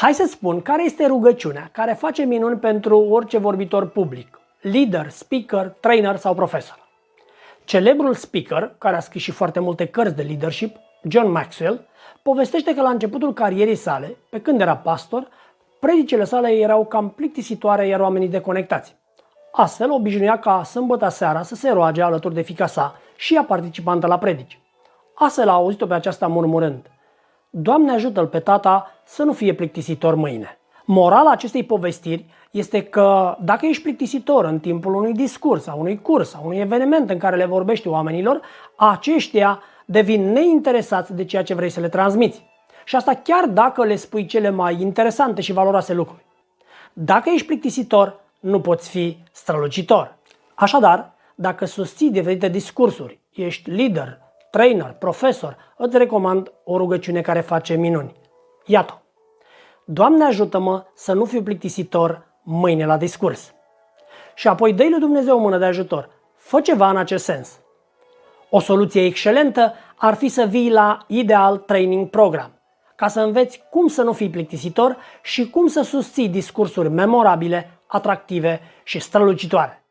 Hai să spun care este rugăciunea care face minuni pentru orice vorbitor public, lider, speaker, trainer sau profesor. Celebrul speaker, care a scris și foarte multe cărți de leadership, John Maxwell, povestește că la începutul carierei sale, pe când era pastor, predicile sale erau cam plictisitoare, iar oamenii deconectați. Astfel, obișnuia ca sâmbătă seara să se roage alături de fiica sa și ea participantă la predici. Astfel a auzit-o pe aceasta murmurând: Doamne, ajută-l pe tata să nu fie plictisitor mâine. Morala acestei povestiri este că dacă ești plictisitor în timpul unui discurs, sau unui curs, sau unui eveniment în care le vorbești oamenilor, aceștia devin neinteresați de ceea ce vrei să le transmiți. Și asta chiar dacă le spui cele mai interesante și valoroase lucruri. Dacă ești plictisitor, nu poți fi strălucitor. Așadar, dacă susții diferite discursuri, ești lider, trainer, profesor, îți recomand o rugăciune care face minuni. Iată: Doamne, ajută-mă să nu fiu plictisitor mâine la discurs. Și apoi dă-i lui Dumnezeu o mână de ajutor. Fă ceva în acest sens. O soluție excelentă ar fi să vii la Ideal Training Program, ca să înveți cum să nu fii plictisitor și cum să susții discursuri memorabile, atractive și strălucitoare.